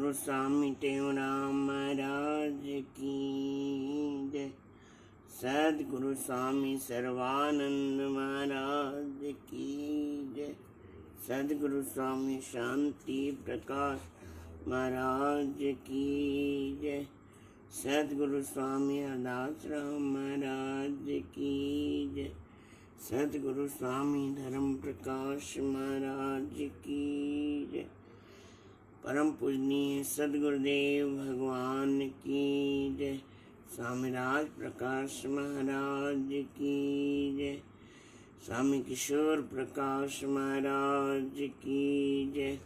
सदगुरु स्वामी टेवराम महाराज की जय। सदगुरु स्वामी सर्वानंद महाराज की जय। सदगुरु स्वामी शांति प्रकाश महाराज की जय। सदगुरु स्वामी अरदास राम महाराज की जय। सदगुरु स्वामी धर्म प्रकाश महाराज की जय। परम पूजनीय सदगुरुदेव भगवान की जय। स्वामी राज प्रकाश महाराज की जय। स्वामी किशोर प्रकाश महाराज की जय।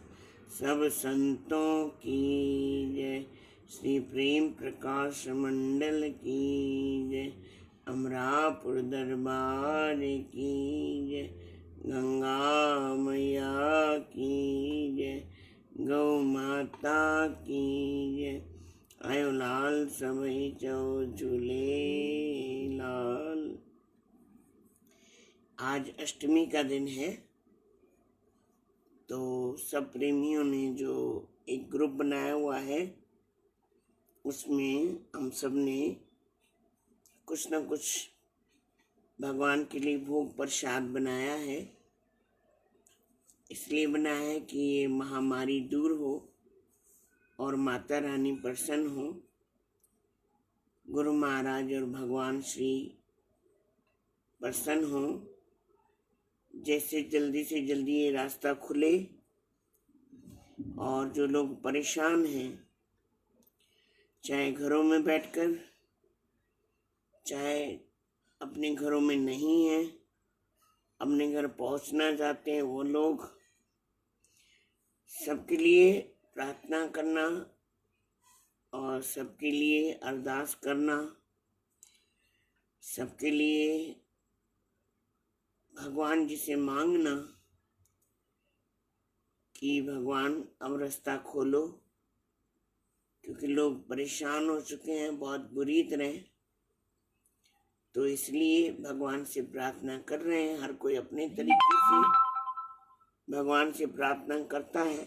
सब संतों की जय। श्री प्रेम प्रकाश मंडल की जय। अमरापुर दरबार की जय। गंगा मैया की जय। गौ माता की जय। आयो लाल सबई चौ झूले लाल। आज अष्टमी का दिन है, तो सब प्रेमियों ने जो एक ग्रुप बनाया हुआ है उसमें हम सब ने कुछ न कुछ भगवान के लिए भोग प्रसाद बनाया है। इसलिए बनाया है कि ये महामारी दूर हो और माता रानी प्रसन्न हो, गुरु महाराज और भगवान श्री प्रसन्न हो। जैसे जल्दी से जल्दी ये रास्ता खुले और जो लोग परेशान हैं, चाहे घरों में बैठकर, चाहे अपने घरों में नहीं हैं, अपने घर पहुंचना चाहते हैं, वो लोग सबके लिए प्रार्थना करना और सबके लिए अरदास करना, सबके लिए भगवान जी से मांगना कि भगवान अब रास्ता खोलो, क्योंकि लोग परेशान हो चुके हैं बहुत बुरी तरह। तो इसलिए भगवान से प्रार्थना कर रहे हैं। हर कोई अपने तरीके से भगवान से प्रार्थना करता है,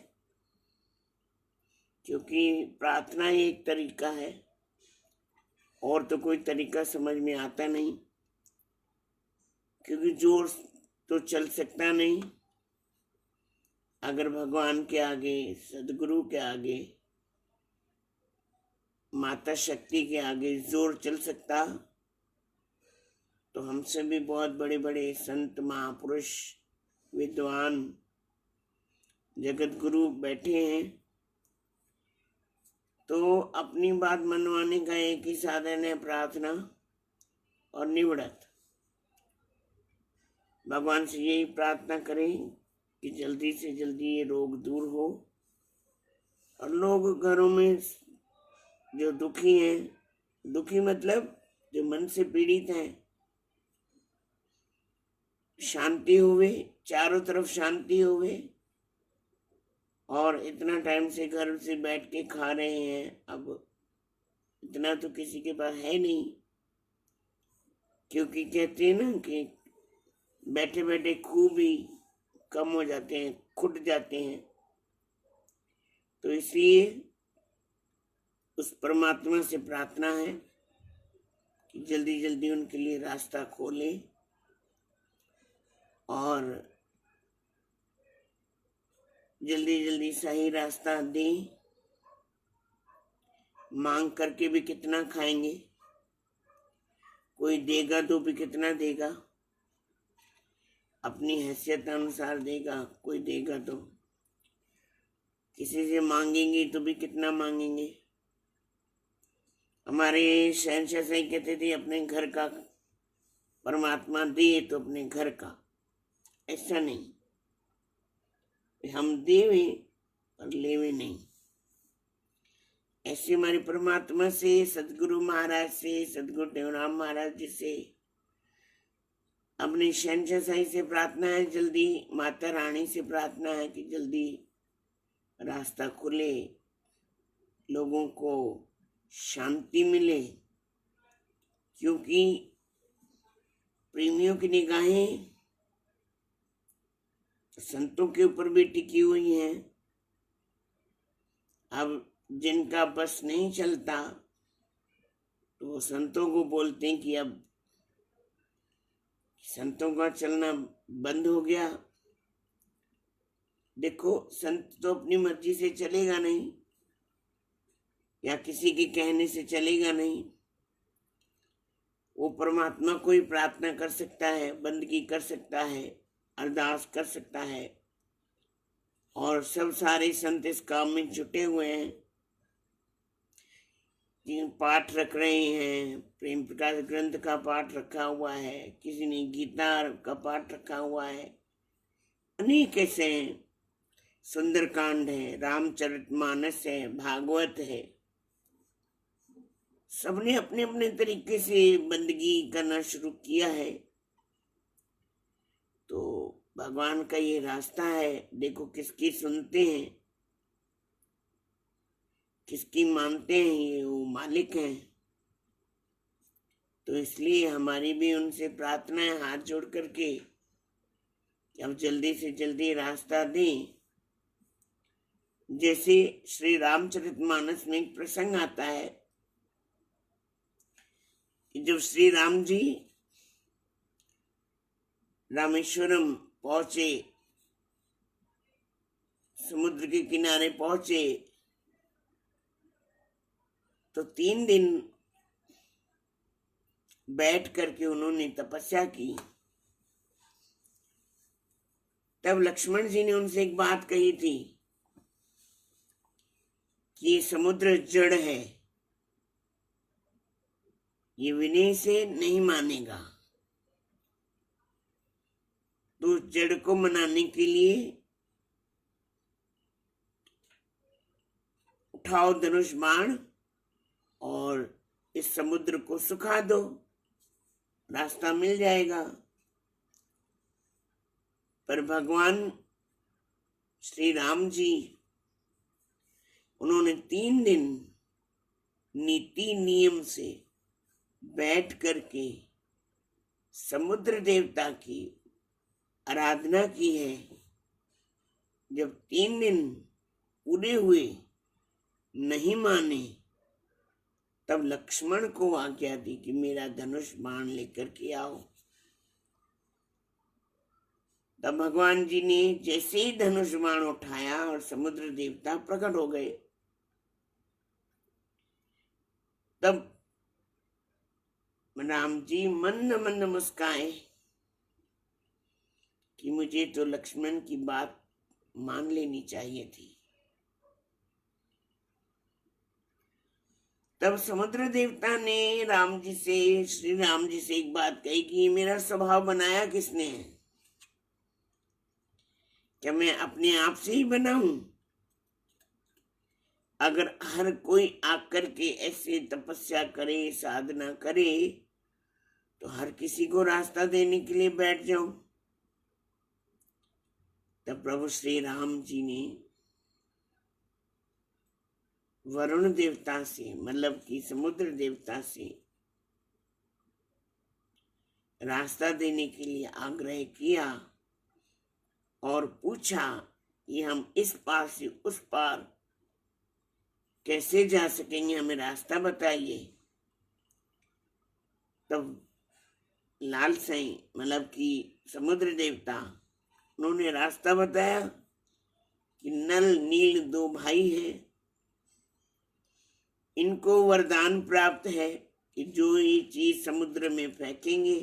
क्योंकि प्रार्थना एक तरीका है और तो कोई तरीका समझ में आता नहीं, क्योंकि जोर तो चल सकता नहीं। अगर भगवान के आगे, सदगुरु के आगे, माता शक्ति के आगे जोर चल सकता, तो हमसे भी बहुत बड़े बड़े संत, महापुरुष, विद्वान, जगत गुरु बैठे हैं। तो अपनी बात मनवाने का एक ही साधन है, प्रार्थना और निवृत्त। भगवान से यही प्रार्थना करें कि जल्दी से जल्दी ये रोग दूर हो और लोग घरों में जो दुखी हैं, दुखी मतलब जो मन से पीड़ित हैं, शांति होवे, चारों तरफ शांति होवे। और इतना टाइम से घर से बैठ के खा रहे हैं, अब इतना तो किसी के पास है नहीं, क्योंकि कहते हैं ना कि बैठे बैठे खूब ही कम हो जाते हैं, खुट जाते हैं। तो इसलिए उस परमात्मा से प्रार्थना है कि जल्दी जल्दी उनके लिए रास्ता खोले और जल्दी जल्दी सही रास्ता दे। मांग करके भी कितना खाएंगे, कोई देगा तो भी कितना देगा, अपनी हैसियत अनुसार देगा। कोई देगा तो किसी से मांगेंगे तो भी कितना मांगेंगे। हमारे शहंशाह सही कहते थे, अपने घर का परमात्मा दे तो अपने घर का। ऐसा नहीं हम देवे और लेवे नहीं। ऐसे हमारे परमात्मा से, सदगुरु महाराज से, सदगुरु टेवराम महाराज जी से, अपने शहंशाह साईं से प्रार्थना है, जल्दी माता रानी से प्रार्थना है कि जल्दी रास्ता खुले, लोगों को शांति मिले। क्योंकि प्रेमियों की निगाहें संतों के ऊपर भी टिकी हुई हैं। अब जिनका बस नहीं चलता तो वो संतों को बोलते हैं कि अब संतों का चलना बंद हो गया। देखो, संत तो अपनी मर्जी से चलेगा नहीं या किसी के कहने से चलेगा नहीं। वो परमात्मा को ही प्रार्थना कर सकता है, बंदगी कर सकता है, अरदास कर सकता है। और सब सारे संत इस काम में जुटे हुए हैं। पाठ रख रहे हैं, प्रेम प्रकाश ग्रंथ का पाठ रखा हुआ है, किसी ने गीता का पाठ रखा हुआ है, अनेक ऐसे हैं। सुंदरकांड है, रामचरितमानस है, भागवत है। सबने अपने अपने तरीके से बंदगी करना शुरू किया है। तो भगवान का ये रास्ता है। देखो, किसकी सुनते हैं, किसकी मानते हैं, ये वो मालिक हैं। तो इसलिए हमारी भी उनसे प्रार्थना है, हाथ जोड़ करके, कि अब जल्दी से जल्दी रास्ता दें। जैसे श्री रामचरितमानस में एक प्रसंग आता है कि जब श्री राम जी रामेश्वरम पहुंचे, समुद्र के किनारे पहुंचे, तो 3 दिन बैठ करके उन्होंने तपस्या की। तब लक्ष्मण जी ने उनसे एक बात कही थी कि ये समुद्र जड़ है, ये विनय से नहीं मानेगा। तो जड़ को मनाने के लिए उठाओ धनुष बाण और इस समुद्र को सुखा दो, रास्ता मिल जाएगा। पर भगवान श्री राम जी, उन्होंने 3 दिन नीति नियम से बैठ करके समुद्र देवता की आराधना की है। जब 3 दिन पूरे हुए, नहीं माने, तब लक्ष्मण को आज्ञा दी कि मेरा धनुष बाण लेकर के आओ। तब भगवान जी ने जैसे ही धनुष बाण उठाया और समुद्र देवता प्रकट हो गए। तब राम जी मंद मंद मुस्काए कि मुझे तो लक्ष्मण की बात मान लेनी चाहिए थी। तब समुद्र देवता ने राम जी से, श्री राम जी से एक बात कही कि मेरा स्वभाव बनाया किसने है? क्या मैं अपने आप से ही बना हूं? अगर हर कोई आकर के ऐसे तपस्या करे, साधना करे, तो हर किसी को रास्ता देने के लिए बैठ जाऊं। तब प्रभु श्री राम जी ने वरुण देवता से, मतलब कि समुद्र देवता से रास्ता देने के लिए आग्रह किया और पूछा कि हम इस पार से उस पार कैसे जा सकेंगे, हमें रास्ता बताइए। तब लाल साईं, मतलब कि समुद्र देवता, उन्होंने रास्ता बताया कि नल नील 2 भाई हैं, इनको वरदान प्राप्त है कि जो ये चीज समुद्र में फेंकेंगे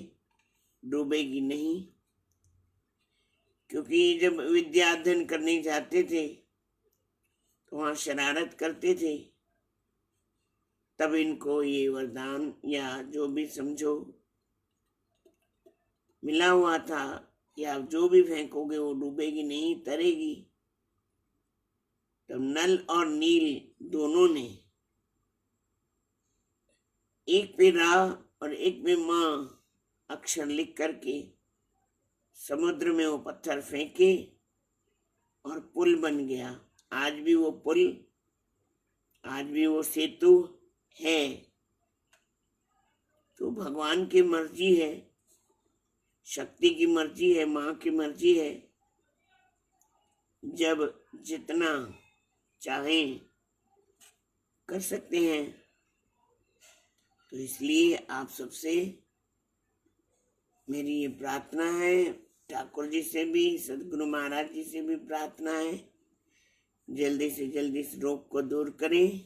डूबेगी नहीं। क्योंकि जब विद्या अध्ययन करने जाते थे तो वहां शरारत करते थे, तब इनको ये वरदान या जो भी समझो मिला हुआ था कि आप जो भी फेंकोगे वो डूबेगी नहीं, तरेगी। तब नल और नील दोनों ने एक पे रा और एक पे मां अक्षर लिख करके समुद्र में वो पत्थर फेंके और पुल बन गया। आज भी वो पुल, आज भी वो सेतु है। तो भगवान की मर्जी है, शक्ति की मर्जी है, मां की मर्जी है। जब जितना चाहें कर सकते हैं। तो इसलिए आप सबसे मेरी ये प्रार्थना है, ठाकुर जी से भी, सदगुरु महाराज जी से भी प्रार्थना है, जल्दी से जल्दी इस रोग को दूर करें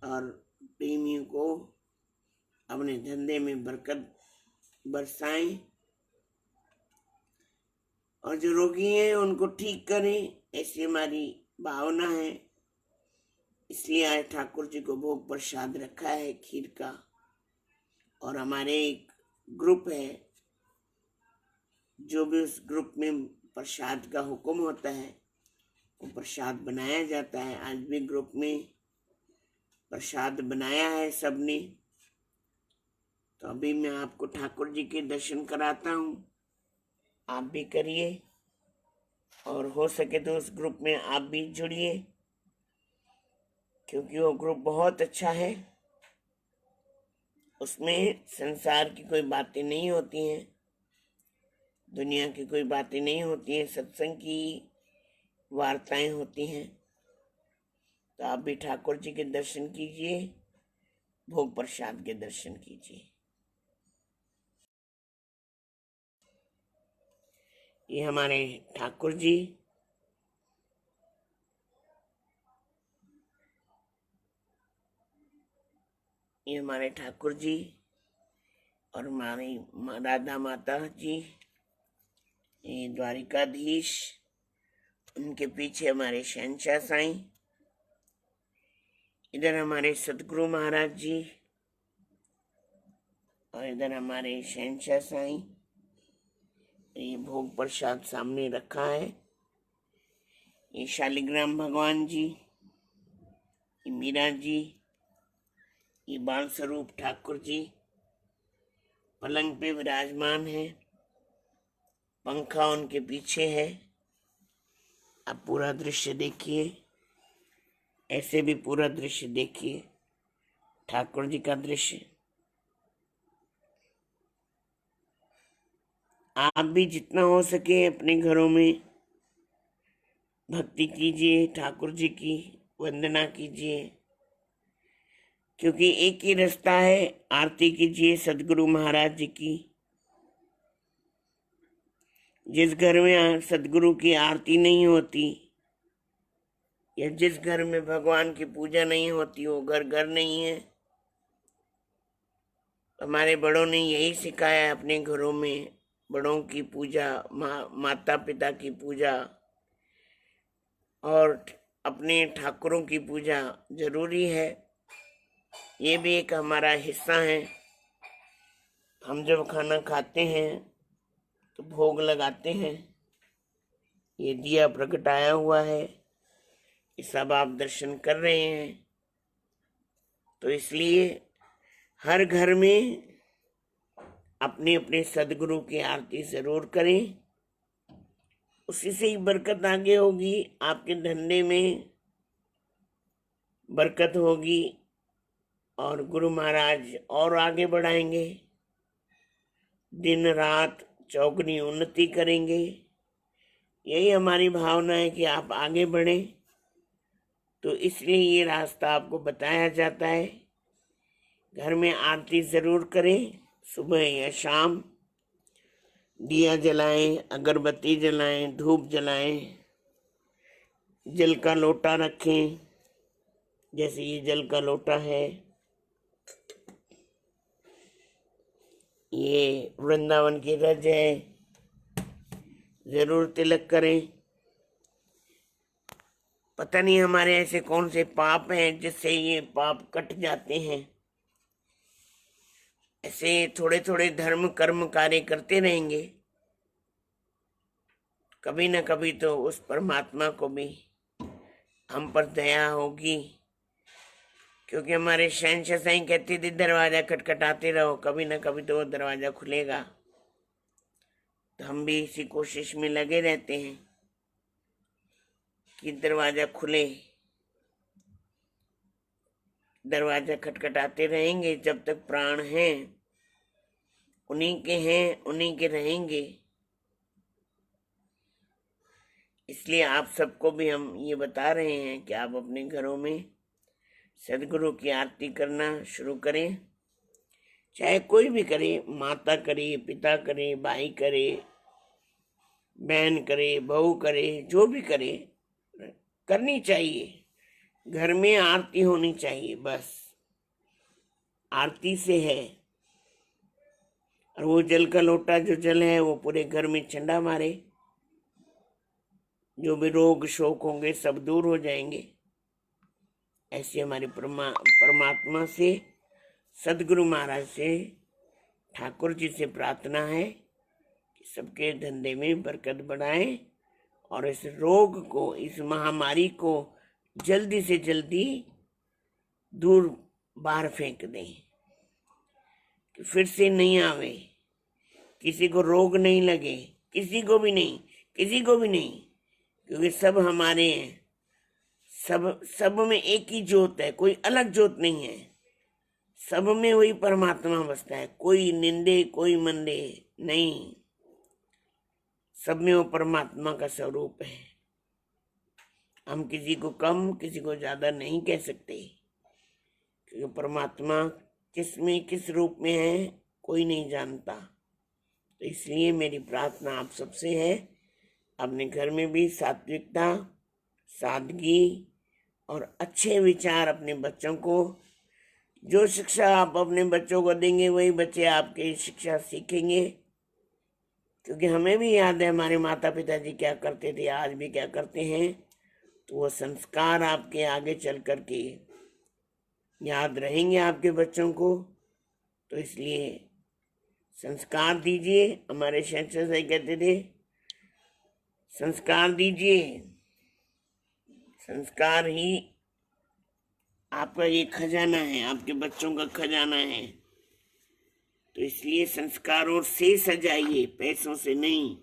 और प्रेमियों को अपने धंधे में बरकत बरसाएं और जो रोगी हैं उनको ठीक करें, ऐसी हमारी भावना है। इसलिए आज ठाकुर जी को भोग प्रसाद रखा है खीर का। और हमारे एक ग्रुप है, जो भी उस ग्रुप में प्रसाद का हुक्म होता है वो प्रसाद बनाया जाता है। आज भी ग्रुप में प्रसाद बनाया है सबने। तो अभी मैं आपको ठाकुर जी के दर्शन कराता हूँ, आप भी करिए और हो सके तो उस ग्रुप में आप भी जुड़िए, क्योंकि वो ग्रुप बहुत अच्छा है। उसमें संसार की कोई बातें नहीं होती हैं, दुनिया की कोई बातें नहीं होती हैं, सत्संग की वार्ताएं होती हैं। तो आप भी ठाकुर जी के दर्शन कीजिए, भोग प्रसाद के दर्शन कीजिए। ये हमारे ठाकुर जी, ये हमारे ठाकुर जी और हमारी राधा माता जी, ये द्वारिकाधीश, उनके पीछे हमारे शहंशाह साईं, इधर हमारे सदगुरु महाराज जी और इधर हमारे शहंशाह साईं। ये भोग प्रसाद सामने रखा है। ये शालिग्राम भगवान जी, ये मीरा जी, ये बाल स्वरूप ठाकुर जी पलंग पे विराजमान है, पंखा उनके पीछे है। आप पूरा दृश्य देखिए, ऐसे भी पूरा दृश्य देखिए, ठाकुर जी का दृश्य। आप भी जितना हो सके अपने घरों में भक्ति कीजिए, ठाकुर जी की वंदना कीजिए, क्योंकि एक ही रास्ता है, आरती कीजिए सदगुरु महाराज जी की। जिस घर में सदगुरु की आरती नहीं होती या जिस घर में भगवान की पूजा नहीं होती, वो घर घर नहीं है। हमारे बड़ों ने यही सिखाया है, अपने घरों में बड़ों की पूजा, माता पिता की पूजा और अपने ठाकुरों की पूजा जरूरी है। ये भी एक हमारा हिस्सा है। हम जब खाना खाते हैं तो भोग लगाते हैं, ये दिया प्रगटाया हुआ है, ये सब आप दर्शन कर रहे हैं। तो इसलिए हर घर में अपने अपने सदगुरु की आरती जरूर करें, उसी से ही बरकत आगे होगी, आपके धंधे में बरकत होगी और गुरु महाराज और आगे बढ़ाएंगे, दिन रात चौगुनी उन्नति करेंगे। यही हमारी भावना है कि आप आगे बढ़ें। तो इसलिए ये रास्ता आपको बताया जाता है। घर में आरती जरूर करें, सुबह या शाम दिया जलाएं, अगरबत्ती जलाएं, धूप जलाएं, जल का लोटा रखें, जैसे ये जल का लोटा है, ये वृंदावन की रज है, जरूर तिलक करें। पता नहीं हमारे ऐसे कौन से पाप हैं जिससे ये पाप कट जाते हैं। ऐसे थोड़े थोड़े धर्म कर्म कार्य करते रहेंगे, कभी न कभी तो उस परमात्मा को भी हम पर दया होगी। क्योंकि हमारे शहंशाह साईं कहते थे दरवाजा खटखटाते रहो, कभी न कभी तो वो दरवाजा खुलेगा। तो हम भी इसी कोशिश में लगे रहते हैं कि दरवाजा खुले। दरवाजा खटखटाते रहेंगे जब तक प्राण हैं, उन्हीं के हैं, उन्हीं के रहेंगे। इसलिए आप सबको भी हम ये बता रहे हैं कि आप अपने घरों में सदगुरु की आरती करना शुरू करें। चाहे कोई भी करे, माता करे, पिता करे, भाई करे, बहन करे, बहू करे, जो भी करे, करनी चाहिए। घर में आरती होनी चाहिए, बस आरती से है। और वो जल का लोटा जो जल है वो पूरे घर में ठंडा मारे, जो भी रोग शोक होंगे सब दूर हो जाएंगे। ऐसी हमारी परमात्मा से, सदगुरु महाराज से, ठाकुर जी से प्रार्थना है कि सबके धंधे में बरकत बढ़ाएं और इस रोग को, इस महामारी को जल्दी से जल्दी दूर बाहर फेंक दें कि फिर से नहीं आवे, किसी को रोग नहीं लगे, किसी को भी नहीं, किसी को भी नहीं, क्योंकि सब हमारे हैं। सब में एक ही ज्योत है, कोई अलग ज्योत नहीं है। सब में वही परमात्मा बसता है, कोई निंदे कोई मंदे नहीं, सब में वो परमात्मा का स्वरूप है। हम किसी को कम किसी को ज्यादा नहीं कह सकते, क्योंकि परमात्मा किस में किस रूप में है कोई नहीं जानता। तो इसलिए मेरी प्रार्थना आप सबसे है, अपने घर में भी सात्विकता, सादगी और अच्छे विचार अपने बच्चों को, जो शिक्षा आप अपने बच्चों को देंगे वही बच्चे आपकी शिक्षा सीखेंगे। क्योंकि हमें भी याद है हमारे माता पिता जी क्या करते थे, आज भी क्या करते हैं, तो वो संस्कार आपके आगे चल कर के याद रहेंगे आपके बच्चों को। तो इसलिए संस्कार दीजिए। हमारे शहंशाह से कहते थे, संस्कार दीजिए, संस्कार ही आपका ये खजाना है, आपके बच्चों का खजाना है। तो इसलिए संस्कारों से सजाइए, पैसों से नहीं।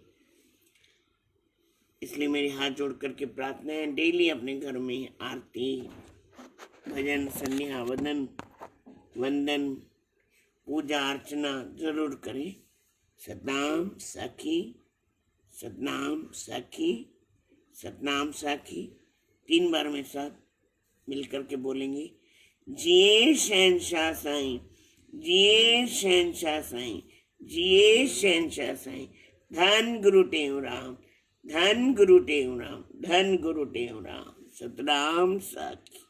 इसलिए मेरे हाथ जोड़ करके प्रार्थना है, डेली अपने घर में आरती, भजन, संध्या, वंदन, पूजा अर्चना जरूर करें। सतनाम साखी, सतनाम साखी, सतनाम साखी 3 बार में साथ मिलकर के बोलेंगे। जिए शहंशाह साईं, जिए शहंशाह साईं, जिए शहंशाह साईं। धन गुरु टेऊ राम, धन गुरु टेऊ राम, धन गुरु टेऊ राम। सतनाम साखी।